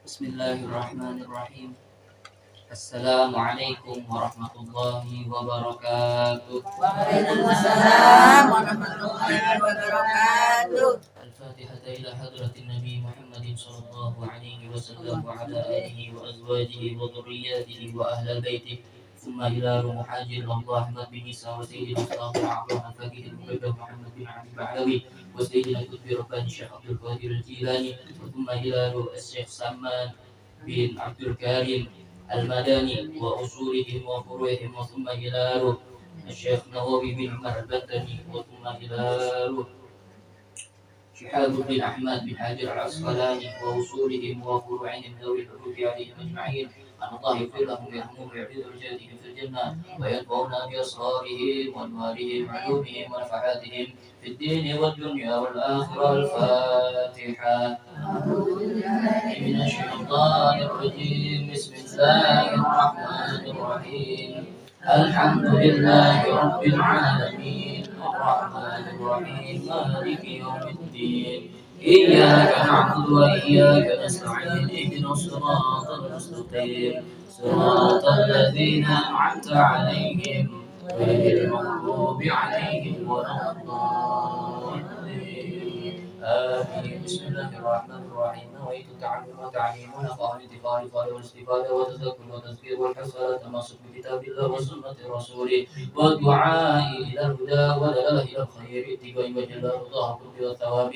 Bismillahirrahmanirrahim. Assalamualaikum warahmatullahi wabarakatuh. Waalaikumsalam warahmatullahi wabarakatuh. Al-Fatihah ila hadratin Nabi Muhammad sallallahu alaihi wasallam wa ala alihi wa azwajihi wa dhurriyyatihi wa ahlal baitihi. ثم إلى محاجر الله أحمد بن عيسى وسيدنا مصطفى العظيم الفقيه المبلغ محمد بن علي البعلوي وسيدنا القطبي رباني الشيخ عبد القادر الجيلاني ثم إلى الشيخ سلمان بن عبد الكريم المدني وأصولهم وفروعهم ثم إلى الشيخ نووي بن عمر البدني ثم إلى شهاب بن أحمد بن حجر العسقلاني وأصولهم وفروعهم ذوي الحروف عليهم أجمعين أن الله يغفر لهم ويرحمهم ويعيد درجاتهم في الجنة وينفعنا بأسرارهم وأنوارهم وعلومهم ونفحاتهم في الدين والدنيا والآخرة. الفاتحة. أعوذ بالله من الشيطان الرجيم. بسم الله الرحمن الرحيم. الحمد لله رب العالمين الرحمن الرحيم مالك يوم الدين إياك نعبد وإياك نستعين اهدنا الصراط المستقيم صراط الذين أنعمت عليهم غير المغضوب عليهم ولا الضالين آمين. بسم الله الرحمن الرحيم. نويت التعلم والتعليم ونفع الانتفاع والاستفادة والتذكر والتذكير والحصول التمسك بكتاب الله وسنة رسوله والدعاء إلى الهدى والدلالة إلى الخير اتباع وجه الله رضاه والثواب.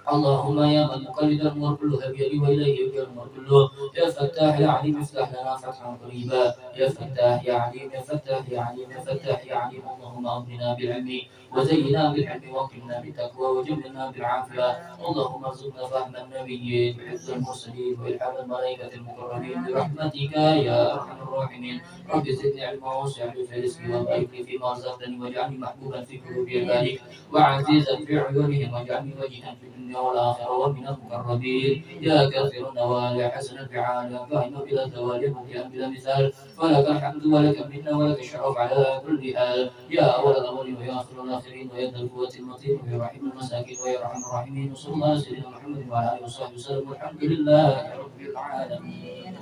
اللهم يا من يقلد الامور كلها بيدي واليه يرجع الامور كله. يا فتاح يا عليم افتح لنا فتحا قريبا. يا فتاح يا عليم يا فتاح يا عليم يا فتاح يا عليم. اللهم امرنا بالعلم وزينا بالحلم واكرمنا بالتقوى وجملنا بالعافيه. اللهم ارزقنا فهم النبيين وحفظ المرسلين والحام الملائكه المقربين برحمتك يا ارحم الراحمين. رب زدني علما وسع لي في رزقي وبارك لي فيما رزقتني واجعلني محبوبا في قلوب عبادك وعزيزا في عيونهم واجعلني وجيها في الدنيا والآخرة ومن المقربين. يا كثير النوال حسن الفعال فهم بلا زوال مبدئا بلا مثال. فلك الحمد ولك المنة ولك الشرف على كل حال. يا أول الأولين ويا آخر الآخرين ويا ذا القوة المتين ويا رحيم المساكين ويا أرحم الراحمين. وصلى الله على سيدنا محمد وعلى آله وصحبه وسلم والحمد لله رب العالمين.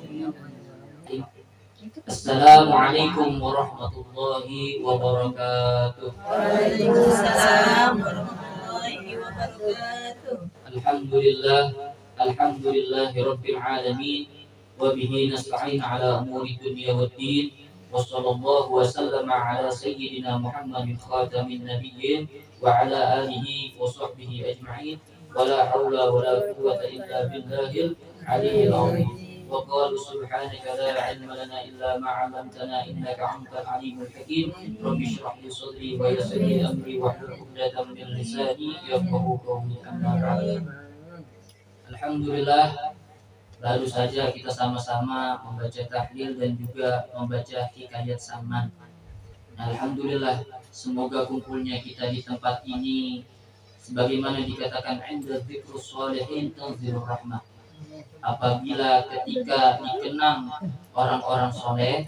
Assalamualaikum warahmatullahi wabarakatuh. Waalaikumsalam warahmatullahi wabarakatuh. Alhamdulillahi rabbil alamin wa bihi nasta'in ala umuri dunya waddin. Wa sallallahu wa sallama ala sayyidina Muhammadin khatamin nabiyyin wa ala alihi wa sahbihi ajma'in. Wa la hawla wa la quwwata illa billahil aliyyil azim. وقالوا سبحانك لا علم لنا إلا ما علمتنا إنك أنت العليم الحكيم. رب اشرح لي صدري ويسر لي أمري واحلل عقدة من لساني يفقهوا قولي. أما بعد. Alhamdulillah, baru saja kita sama-sama membaca tahlil dan juga membaca hikayat Saman. Alhamdulillah, semoga kumpulnya kita di tempat ini sebagaimana dikatakan inda dzikrus sholihin tanzilur rahmah. Apabila ketika dikenang orang-orang soleh,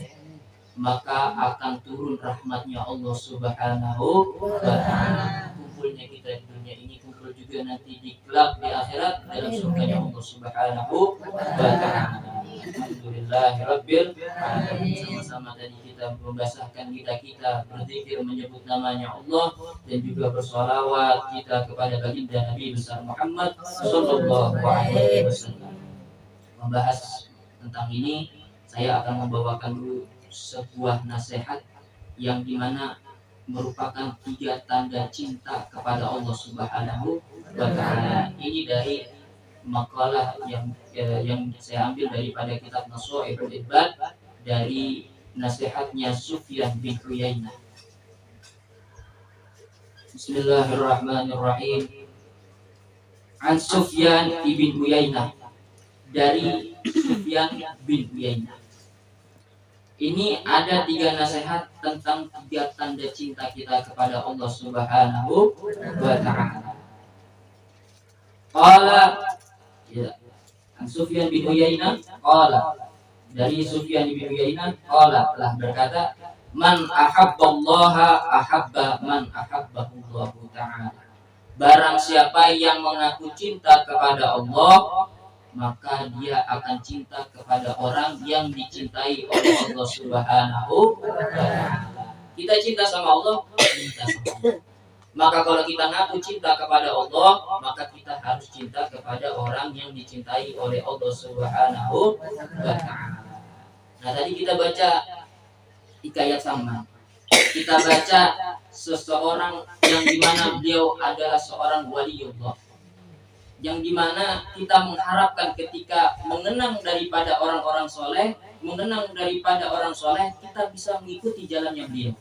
maka akan turun rahmatnya Allah Subhanahu wa Ta'ala. Kumpulnya kita di dunia ini, kumpul juga nanti di kelak di akhirat dalam surganya Allah Subhanahu wa Ta'ala. Alhamdulillahirabbil alamin. Sama-sama tadi kita membasahkan lidah kita berzikir menyebut namanya Allah dan juga bersolawat kita kepada baginda Nabi besar Muhammad sallallahu alaihi wasallam. Membahas tentang ini, saya akan membawakan dulu sebuah nasihat yang dimana merupakan 3 tanda cinta kepada Allah Subhanahu wa Ta'ala. Ini dari makalah yang saya ambil daripada kitab Nasha'ihul Ibad dari nasihatnya Sufyan bin Uyainah. Bismillahirrahmanirrahim. An Sufyan ibn Uyainah, dari Sufyan bin Uyainah. Ini ada 3 nasihat tentang 3 tanda cinta kita kepada Allah Subhanahu wa Ta'ala. Qala, ya, Sufyan bin Uyainah qala, dari Sufyan bin Uyainah qala, telah berkata, man ahabballaha ahabba man ahabbahullahu ta'ala. Barang siapa yang mengaku cinta kepada Allah, maka dia akan cinta kepada orang yang dicintai oleh Allah Subhanahu wa Ta'ala. Kita cinta sama Allah, cinta sama Allah. Maka kalau kita ngaku cinta kepada Allah, maka kita harus cinta kepada orang yang dicintai oleh Allah Subhanahu wa Ta'ala. Nah, tadi kita baca hikayat sama. Kita baca seseorang yang dimana beliau adalah seorang waliullah, yang dimana kita mengharapkan ketika mengenang daripada orang-orang soleh, kita bisa mengikuti jalannya beliau.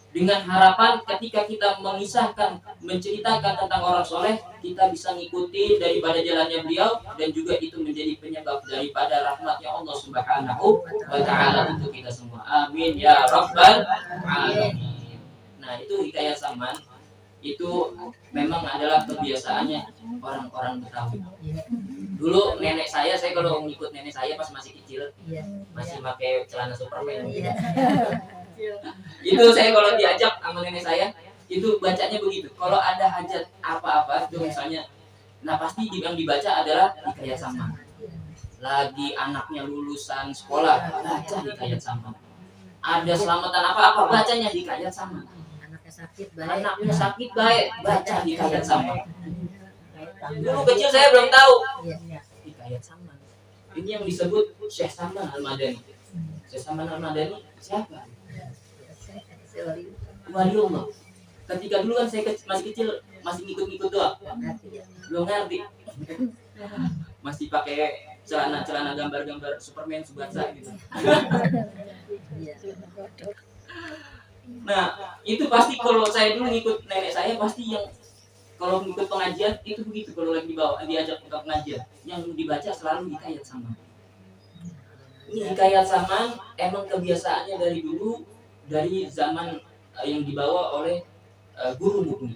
Dengan harapan ketika kita menceritakan tentang orang soleh, kita bisa mengikuti daripada jalannya beliau, dan juga itu menjadi penyebab daripada rahmatnya Allah Subhanahu wa Ta'ala untuk kita semua. Amin ya rabbal alamin. Nah, itu hikayat Saman. Itu memang adalah kebiasaannya orang-orang Betawi. Dulu nenek saya kalau ngikut nenek saya pas masih kecil, masih pakai celana Superman. Itu saya kalau diajak sama nenek saya, itu bacanya begitu. Kalau ada hajat apa-apa, itu misalnya, nah pasti yang dibaca adalah hikayat Saman. Lagi anaknya lulusan sekolah, baca hikayat Saman. Ada selamatan apa-apa, bacanya hikayat Saman. Anaknya sakit baik, baca hikayat Saman. Dulu kecil saya belum tahu hikayat Saman. Ini yang disebut Syekh Saman Al-Madani. Syekh Saman Al-Madani siapa? Waliullah. Ketika dulu kan saya masih kecil, masih ngikut-ngikut doang, belum ngerti, masih pakai celana gambar-gambar Superman, Subasa gitu. Nah, itu pasti kalau saya dulu ngikut nenek saya, pasti yang kalau ngikut pengajian itu begitu. Kalau lagi diajak ke pengajian, yang dibaca selalu hikayat Saman. Ini hikayat Saman emang kebiasaannya dari dulu, dari zaman yang dibawa oleh Guru Mukni.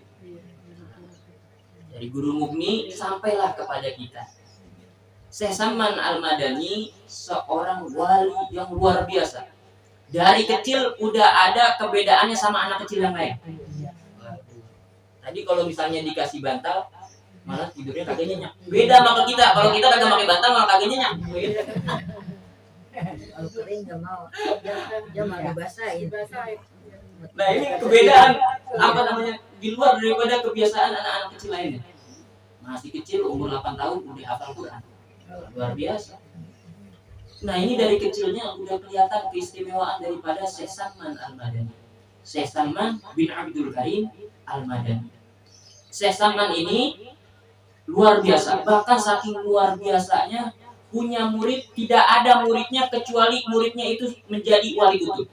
Dari Guru Mukni sampailah kepada kita. Syekh Saman Al-Madani seorang wali yang luar biasa. Dari kecil udah ada kebedaannya sama anak kecil yang lain. Tadi kalau misalnya dikasih bantal, malah tidurnya kagak nyenyak. Beda sama kita. Kalau kita kagak pakai bantal malah kagak nyenyak. Kalau kering nggak mau, dia mau dibasahin. Nah, ini keberadaan di luar daripada kebiasaan anak-anak kecil lainnya. Masih kecil, umur 8 tahun udah hafal Quran. Luar biasa. Nah, ini dari kecilnya udah kelihatan keistimewaan daripada Syekh Saman Al-Madani. Syekh Saman bin Abdul Karim Al-Madani. Syekh Saman ini luar biasa. Bahkan saking luar biasanya, punya murid, tidak ada muridnya kecuali muridnya itu menjadi wali kutub.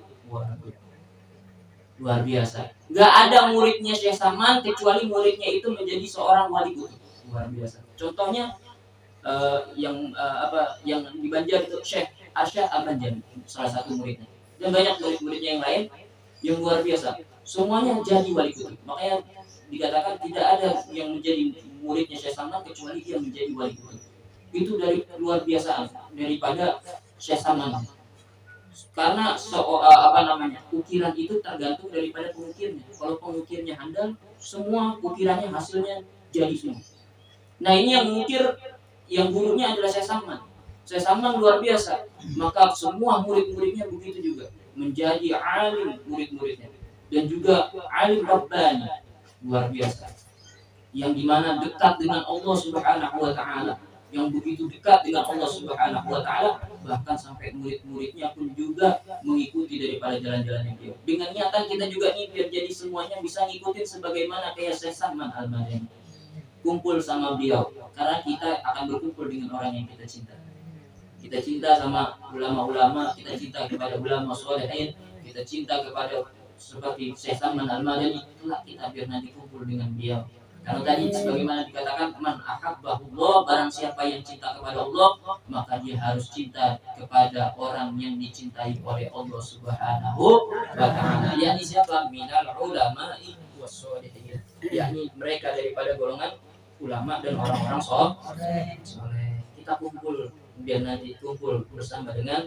Luar biasa. Gak ada muridnya Syekh Saman kecuali muridnya itu menjadi seorang wali kutub. Luar biasa. Contohnya yang di Banjar itu Syekh Arsyad Al-Banjari, salah satu muridnya. Dan banyak murid-muridnya yang lain yang luar biasa. Semuanya jadi wali kutub. Makanya dikatakan tidak ada yang menjadi muridnya Syekh Saman kecuali dia menjadi wali kutub. Itu dari luar biasa daripada Syekh Saman. Karena ukiran itu tergantung daripada pengukirnya. Kalau pengukirnya handal, semua ukirannya hasilnya jadi semua. Nah, ini yang mengukir, yang gurunya adalah Syekh Saman. Syekh Saman luar biasa. Maka semua murid-muridnya begitu juga, menjadi alim murid-muridnya, dan juga alim rabbani luar biasa. Yang dimana dekat dengan Allah Subhanahu wa Ta'ala, yang begitu dekat dengan Allah Subhanahu wa Ta'ala, bahkan sampai murid-muridnya pun juga mengikuti daripada jalan-jalannya beliau. Dengan niatan kita juga ini biar jadi semuanya bisa ngikutin sebagaimana kayak Syekh Saman Al-Madani. Kumpul sama beliau, karena kita akan berkumpul dengan orang yang kita cinta. Kita cinta sama ulama-ulama, kita cinta kepada ulama sholihin, kita cinta kepada seperti Syekh Saman Al-Madani. Itulah kita biar nanti kumpul dengan beliau. Karena tadi sebagaimana dikatakan, man ahabbahullah, barang siapa yang cinta kepada Allah, maka dia harus cinta kepada orang yang dicintai oleh Allah Subhanahu wa Ta'ala. Yakni siapa? Minal ulama'i wassolihin. Yakni mereka daripada golongan ulama dan orang-orang soleh. Kita kumpul biar nanti kumpul bersama dengan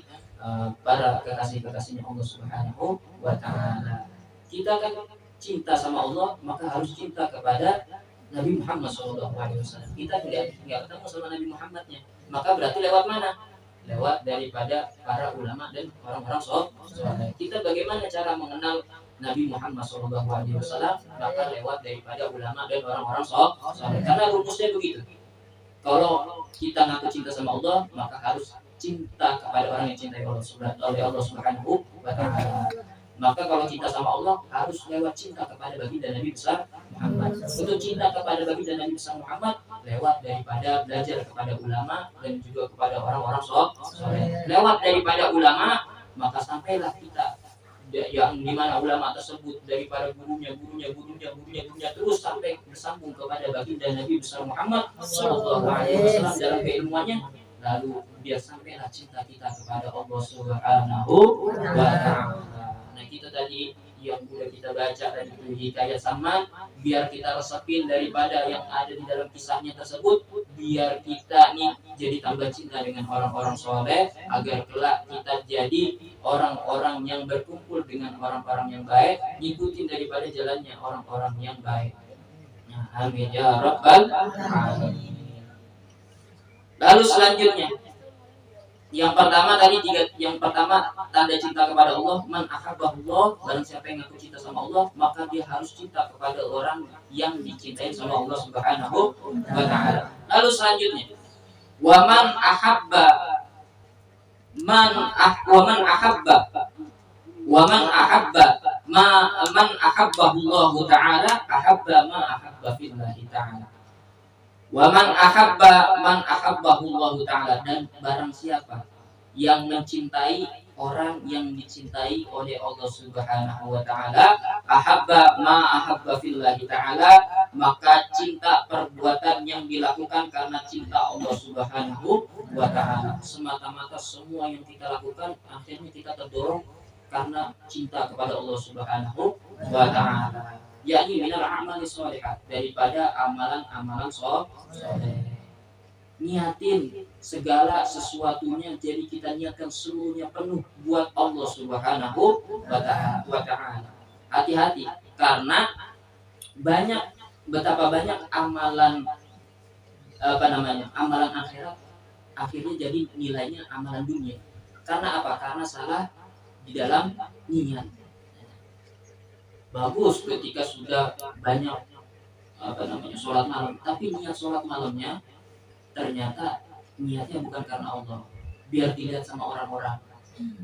para kekasih-kekasihnya Allah Subhanahu wa Ta'ala. Kita kan cinta sama Allah, maka harus cinta kepada Nabi Muhammad SAW. Kita nggak ketemu sama Nabi Muhammadnya, maka berarti lewat mana? Lewat daripada para ulama dan orang-orang soleh. Kita bagaimana cara mengenal Nabi Muhammad SAW? Maka lewat daripada ulama dan orang-orang soleh. Karena rumusnya begitu. Kalau kita ngaku cinta sama Allah, maka harus cinta kepada orang yang cintai oleh Allah Subhanahu wa Ta'ala. Maka kalau cinta sama Allah harus lewat cinta kepada baginda Nabi besar Muhammad. Untuk cinta kepada baginda Nabi besar Muhammad lewat daripada belajar kepada ulama dan juga kepada orang-orang soleh. Lewat daripada ulama maka sampailah kita yang dimana ulama tersebut daripada gurunya terus sampai bersambung kepada baginda Nabi besar Muhammad Sallallahu Alaihi Wasallam dalam keilmuannya, lalu biar sampailah cinta kita kepada Allah Subhanahu wa Ta'ala. Nah kita tadi yang sudah kita baca tadi itu hikayat Saman, biar kita resepin daripada yang ada di dalam kisahnya tersebut, biar kita nih jadi tambah cinta dengan orang-orang soleh, agar kelak kita jadi orang-orang yang berkumpul dengan orang-orang yang baik, ngikutin daripada jalannya orang-orang yang baik. Nah, amin ya rabbal alamin. Lalu selanjutnya, yang pertama tanda cinta kepada Allah, man ahabbahullah, barang siapa yang ngaku cinta sama Allah, maka dia harus cinta kepada orang yang dicintai sama Allah Subhanahu wa Ta'ala. Lalu selanjutnya, wa man ahabba man ahabbahullahu ta'ala ahabba ma ahabba fillahi ta'ala. Wa man ahabbahullahu ta'ala, dan barang siapa yang mencintai orang yang dicintai oleh Allah Subhanahu wa Ta'ala, ahabba ma ahabba fillahi ta'ala, maka cinta perbuatan yang dilakukan karena cinta Allah Subhanahu wa Ta'ala. Semata-mata semua yang kita lakukan akhirnya kita terdorong karena cinta kepada Allah Subhanahu wa Ta'ala, yakni minal amali sholihat, daripada amalan-amalan soleh. Niatin segala sesuatunya, jadi kita niatkan seluruhnya penuh buat Allah Subhanahu wa Ta'ala. Hati-hati, karena betapa banyak amalan amalan akhirat akhirnya jadi nilainya amalan dunia. Karena apa? Karena salah di dalam niat. Bagus ketika sudah banyak sholat malam, tapi niat sholat malamnya ternyata niatnya bukan karena Allah, biar dilihat sama orang-orang.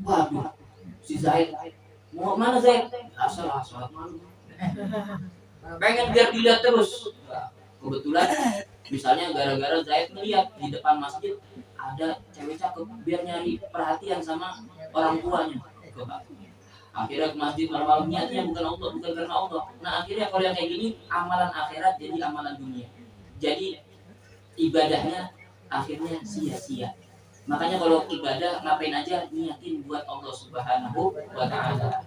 Waduh, si Zaid mau mana Zaid? Asal sholat malam, pengen biar dilihat terus. Kebetulan misalnya gara-gara Zaid melihat di depan masjid ada cewek cakep, biar nyari perhatian sama orang tuanya. Akhirnya ke masjid malam-malam, niatnya bukan Allah, bukan karena Allah. Nah akhirnya kalau yang kayak gini, amalan akhirat jadi amalan dunia, jadi ibadahnya akhirnya sia-sia. Makanya kalau ibadah ngapain aja niatin buat Allah Subhanahu wa Ta'ala.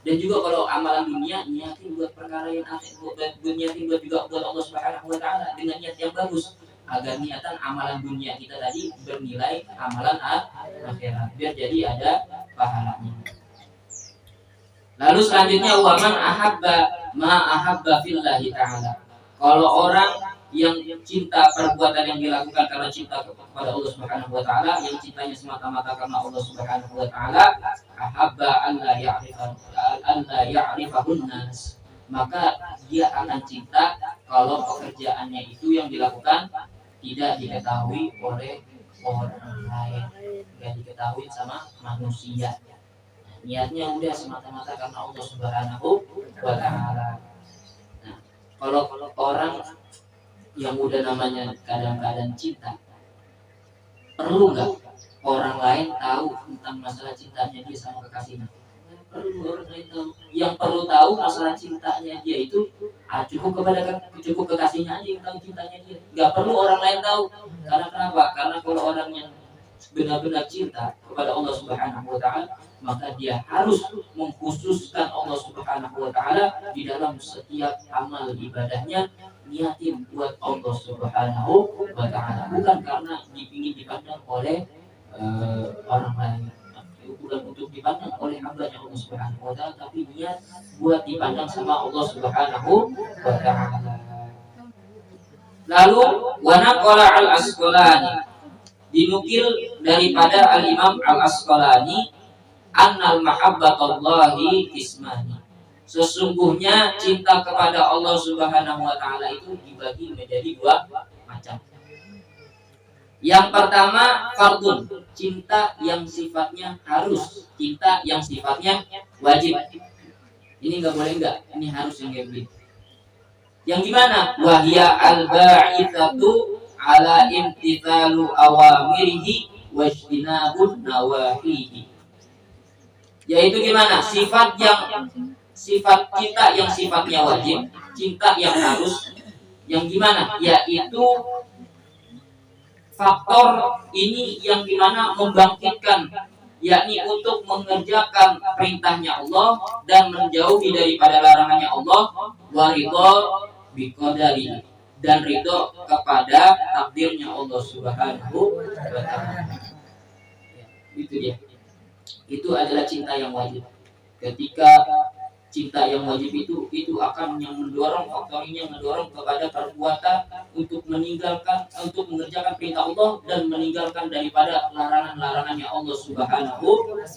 Dan juga kalau amalan dunia niatin buat perkara yang akhir, niatin juga buat Allah Subhanahu wa Ta'ala dengan niat yang bagus, agar niatan amalan dunia kita tadi bernilai amalan akhirat, biar jadi ada pahalanya. Lalu selanjutnya, wa man ahabba ma ahabba fillahi ta'ala. Kalau orang yang cinta perbuatan yang dilakukan karena cinta kepada Allah Subhanahu wa Ta'ala, yang cintanya semata-mata karena Allah Subhanahu wa Ta'ala, ahabba an la ya'rifahun nas, maka dia akan cinta kalau pekerjaannya itu yang dilakukan tidak diketahui oleh orang lain, tidak diketahui sama manusia. Niatnya udah semata-mata karena Allah Subhanahu wa Ta'ala. Nah, kalau orang yang udah namanya kadang-kadang cinta, perlu nggak orang lain tahu tentang masalah cintanya dia sama kekasihnya? Perlu orang lain tahu. Yang perlu tahu masalah cintanya dia itu cukup kekasihnya aja yang tahu cintanya dia. Nggak perlu orang lain tahu. Karena kenapa? Karena kalau orang yang benar-benar cinta kepada Allah Subhanahu wa Ta'ala, maka dia harus mengkhususkan Allah Subhanahu wa Ta'ala di dalam setiap amal ibadahnya, niatin buat Allah Subhanahu wa Ta'ala, bukan karena ingin dipandang oleh orang lain, bukan untuk dipandang oleh hambanya Allah Subhanahu wa Ta'ala, tapi niat buat dipandang sama Allah Subhanahu wa Ta'ala. Lalu wa naqala al-Asqalani, dinukil daripada al-Imam al-Asqalani, annal mahabbatallahi ismani, sesungguhnya cinta kepada Allah Subhanahu wa taala itu dibagi menjadi dua macam. Yang pertama fardun, cinta yang sifatnya harus, cinta yang sifatnya wajib. Ini enggak boleh enggak, ini harus yang kayak. Yang gimana? Wahya al-ba'itsatu ala imtithalu awamirihi wajtinabun nawahihi. Yaitu gimana? Sifat cinta yang sifatnya wajib, cinta yang harus, yang gimana? Yaitu faktor ini yang dimana membangkitkan, yakni untuk mengerjakan perintahnya Allah dan menjauhi daripada larangannya Allah, waridho biqadari, dan ridho kepada takdirnya Allah Subhanahu wa taala. Itu dia. Itu adalah cinta yang wajib. Ketika cinta yang wajib itu akan yang mendorong, faktornya mendorong kepada perbuatan untuk meninggalkan, untuk mengerjakan perintah Allah dan meninggalkan daripada larangan-larangannya Allah Subhanahu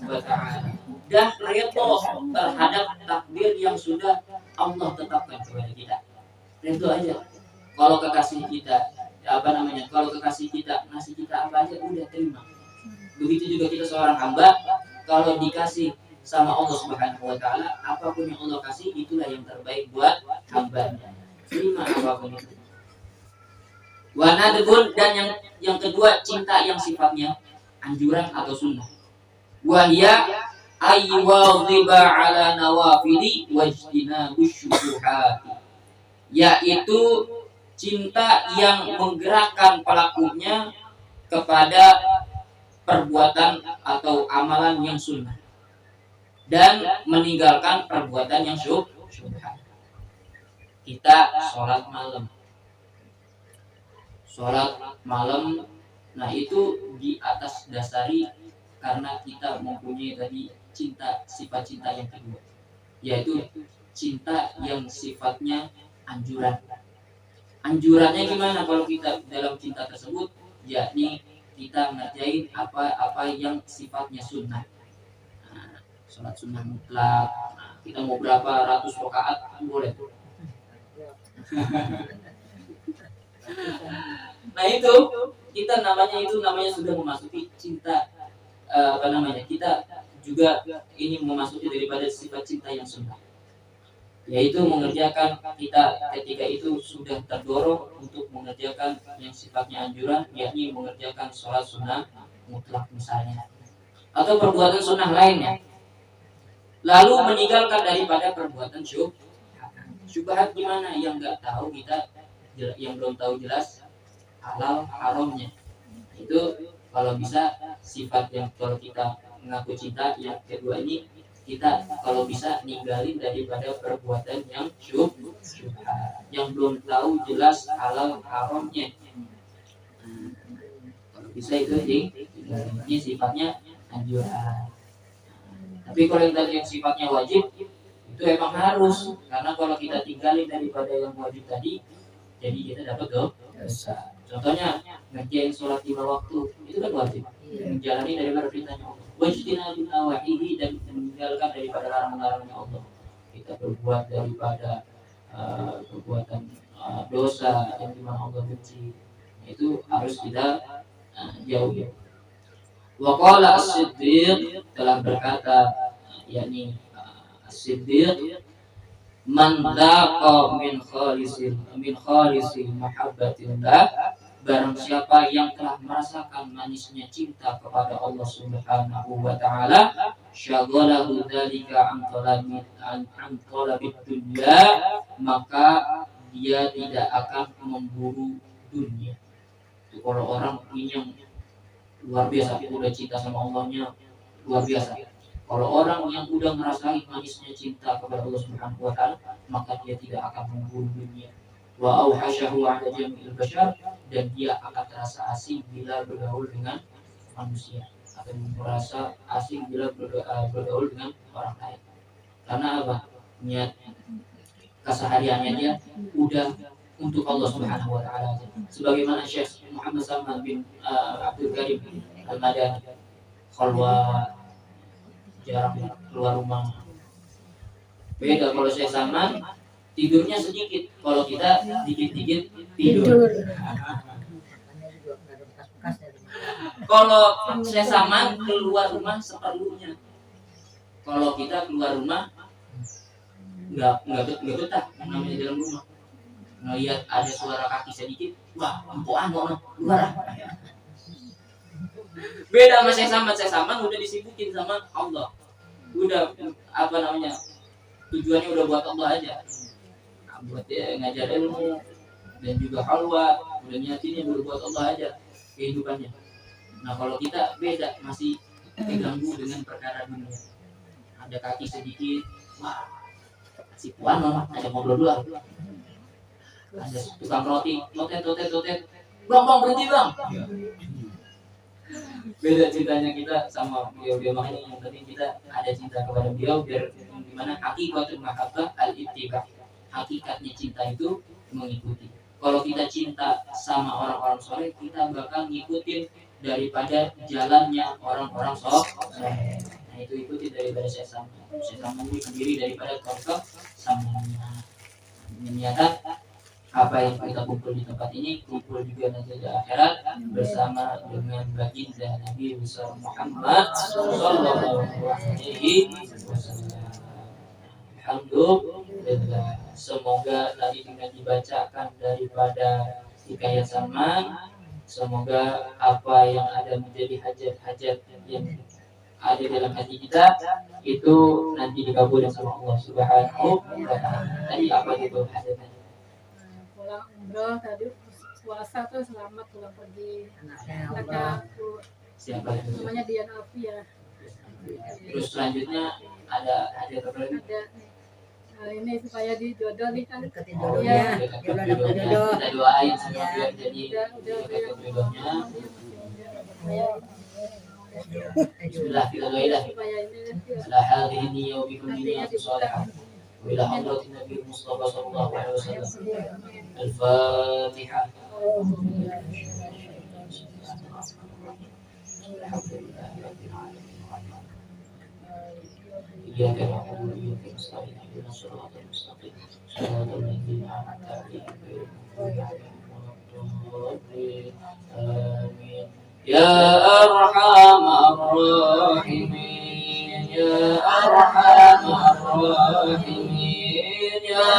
wa taala. Dan ridho terhadap takdir yang sudah Allah tetapkan kepada kita. Ridho aja. Kalau kekasih kita, kalau kekasih kita ngasih kita apa aja udah terima. Begitu juga kita seorang hamba, kalau dikasih sama Allah Subhanahu wa taala, apapun yang Allah kasih itulah yang terbaik buat hambanya. Terima apapun itu. Wa nadbun, dan yang kedua cinta yang sifatnya anjuran atau sunnah. Wa hiya aywadhiba ala nawafili wajtinabus syubuhat. Yaitu cinta yang menggerakkan pelakunya kepada perbuatan atau amalan yang sunnah dan meninggalkan perbuatan yang syubhat. Kita sholat malam, nah itu di atas dasari karena kita mempunyai tadi sifat cinta yang kedua, yaitu cinta yang sifatnya anjuran. Anjurannya gimana kalau kita dalam cinta tersebut, yakni kita ngerjain apa yang sifatnya sunnah. Nah, sholat sunnah mutlak. Nah, kita mau berapa ratus rakaat boleh. Nah itu kita namanya sudah memasuki cinta, kita juga ini memasuki daripada sifat cinta yang sunnah, yaitu mengerjakan, kita ketika itu sudah terdorong untuk mengerjakan yang sifatnya anjuran, yakni mengerjakan sholat sunnah mutlak misalnya, atau perbuatan sunnah lainnya, lalu meninggalkan daripada perbuatan syubhat. Gimana? Yang nggak tahu kita, yang belum tahu jelas halal haramnya. Itu kalau bisa sifat yang kalau kita mengaku cinta yang kedua ini, kita kalau bisa ninggalin daripada perbuatan yang syubhat, yang belum tahu jelas halal haramnya. Kalau bisa itu ini sifatnya anjuran. Tapi kalau yang tadi yang sifatnya wajib itu emang harus, karena kalau kita tinggalin daripada yang wajib tadi, jadi kita dapat dosa. Contohnya ngerjain sholat 5 waktu itu kan wajib, menjalani daripada perintahnya Allah. Wajtinabun nawahihi, dan meninggalkan daripada larangan-larangannya Allah. Kita berbuat daripada perbuatan dosa yang dimana Allah benci, itu harus kita jauhi. Wa qala as-siddiq, telah berkata, yakni as-siddiq, man dhaqa min khalisil mahabbatillah, barang siapa yang telah merasakan manisnya cinta kepada Allah Subhanahu wa taala, syaghalahu dzalika an talabid dunya, maka dia tidak akan memburu dunia. Itu kalau orang yang luar biasa, udah cinta sama Allahnya luar biasa. Kalau orang yang udah ngerasain manisnya cinta kepada Allah Subhanahu wa taala, maka dia tidak akan memburu dunia. Wa auhasyahu 'ala jami'il bashar, dan dia akan terasa asing bila bergaul dengan manusia, akan merasa asing bila bergaul dengan orang lain. Karena apa? Niat kesehariannya dia udah untuk Allah Subhanahu wa taala. Sebagaimana Syekh Muhammad Salman bin Abdul Karim Al-Madani, khalwa, jarang keluar rumah. Beda kalau Syekh Salman tidurnya sedikit, kalau kita dikit-dikit tidur. Kalau Syekh Salman keluar rumah seperlunya. Kalau kita keluar rumah nggak betah namanya dalam rumah. Ngelihat ada suara kaki sedikit, wah empuan luar. Beda sama Syekh Salman udah disibukin sama Allah. Udah tujuannya udah buat Allah aja. Buat dia ngajar ilmu dan juga halwa, udah niatinnya udah buat Allah aja kehidupannya. Nah kalau kita beda, masih terganggu dengan perkara dunia. Ada kaki sedikit, wah si puan mama ada ngobrol dulu. Ada tukang roti, totet, bang berhenti bang. Beda ceritanya kita sama beliau makanya yang penting kita ada cinta kepada beliau, biar gimana hakikatul mahabbah al-ittiba. Hakikatnya cinta itu mengikuti. Kalau kita cinta sama orang-orang soleh, kita bakal ngikutin daripada jalannya orang-orang soleh. Nah itu ikuti daripada saya sama ini sendiri daripada contoh sama menyatakan apa yang kita kumpul di tempat ini, kumpul juga nanti di akhirat bersama dengan baginda Nabi Muhammad Sallallahu Alaihi Wasallam. Alhamdulillah. Semoga tadi dengan dibacakan daripada hikayat Salman, semoga apa yang ada menjadi hajat-hajat yang ada dalam hati kita itu nanti dikabulkan sama Allah Subhanahu wa taala. Tadi apa gitu hajatnya? Pulang umroh tadi puasa tuh selamat pulang pergi. Anaknya Siapa itu? namanya Dian Alfia. Terus selanjutnya ada terbaru. Ada ini supaya dijodoh nih kan. Deketin Oh, jodohnya. dekat Jodoh jodohnya. dapet jodoh. Kita doain semua biar jadi Udah dekat jodohnya. supaya Bismillah kita doain lah. supaya ini Ala hadhihi niyyah wa bikum niyyatun salihah. Wa ila hadratin Nabi Mustafa sallallahu alaihi wasallam. Al-Fatihah. إياك نعبد وإياك نستعين اهدنا الصراط المستقيم صراط الذين أنعمت عليهم غير المغضوب عليهم ولا الضالين آمين. يا أرحم الراحمين يا أرحم الراحمين يا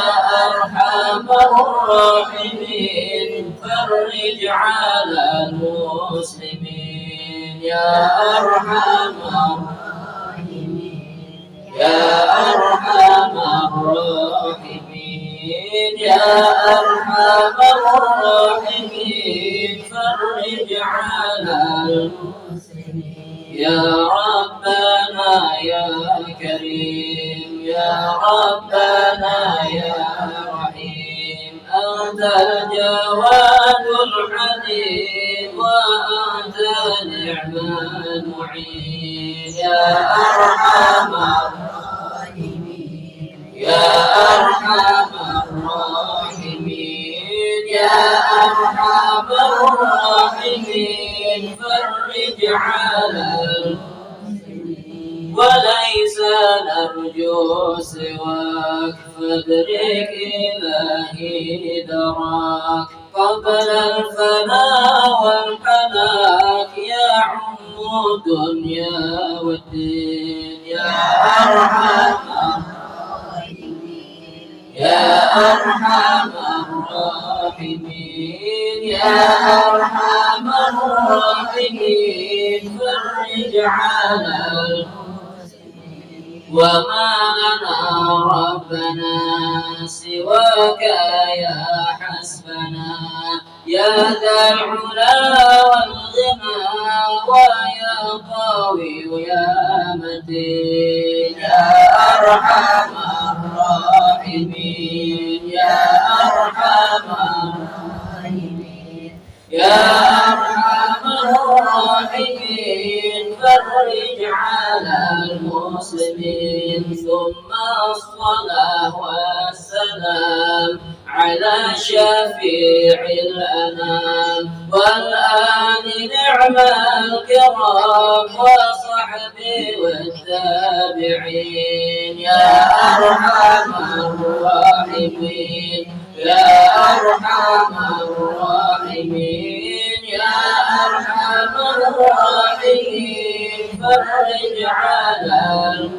أرحم الراحمين فرج على المسلمين يا أرحم يا أرحم الراحمين يا أرحم الراحمين فرج على المسلمين يا ربنا يا كريم يا ربنا يا رحيم أنت الجواد الحليم وأنت نعم المعين يا أرحم يا أرحم الراحمين يا أرحم الراحمين فرج على وليس نرجو سواك فادرك إلهي دراك قبل الفناء والحلاك يعم الدنيا والدين يا أرحم يا أرحم الراحمين يا أرحم الراحمين فرج على وما لنا ربنا سواك يا حسبنا يا ذا العلا والغنى ويا قوي يا متين يا أرحم الراحمين يا أرحم الراحمين يا أرحم الراحمين فرج على المسلمين ثم الصلاة والسلام على شفيع الأنام والآل نعم الكرام وصحبه والتابعين يا أرحم الراحمين يا أرحم الراحمين يا أرحم الراحمين فرج على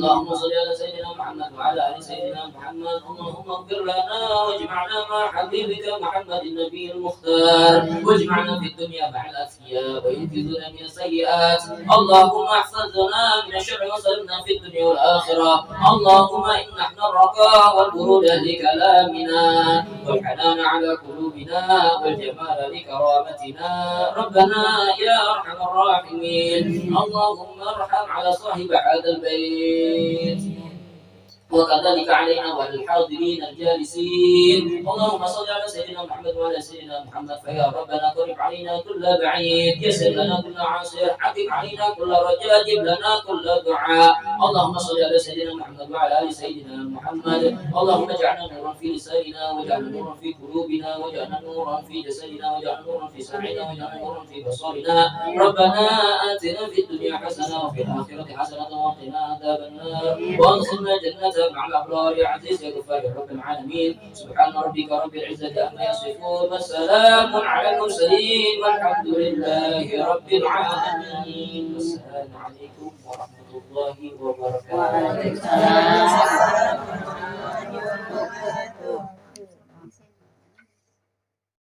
اللهم صل على سيدنا محمد وعلى ال سيدنا محمد اللهم اغفر لنا واجمعنا مع حبيبك محمد النبي المختار واجمعنا في الدنيا مع الأسياء وينقذنا من السيئات اللهم احفظنا من الشر وسلمنا في الدنيا والآخرة اللهم إنا نحن الرقاء والبرود لكلامنا والحنان على قلوبنا والجمال لكرامتنا ربنا يا أرحم الراحمين اللهم ارحم على صاحب هذا البيت وكذلك علينا والحاضرين الجالسين اللهم صل على سيدنا محمد وعلى سيدنا محمد فيا ربنا قرب علينا كل بعيد يسر لنا كل عسير حقق علينا كل رجاء جب لنا كل دعاء اللهم صل على سيدنا محمد وعلى ال سيدنا محمد اللهم اجعلنا نورا في لساننا واجعلنا نورا في قلوبنا واجعلنا نورا في جسدنا واجعلنا نورا في سمعنا واجعلنا نورا في بصرنا ربنا آتنا في الدنيا حسنة وفي الآخرة حسنة وقنا عذاب النار وادخلنا جنة مع الأبرار يا عزيز يا غفار يا رب العالمين سبحان ربك رب العزة عما يصفون وسلام على المرسلين والحمد لله رب العالمين والسلام عليكم ورحمة الله وبركاته.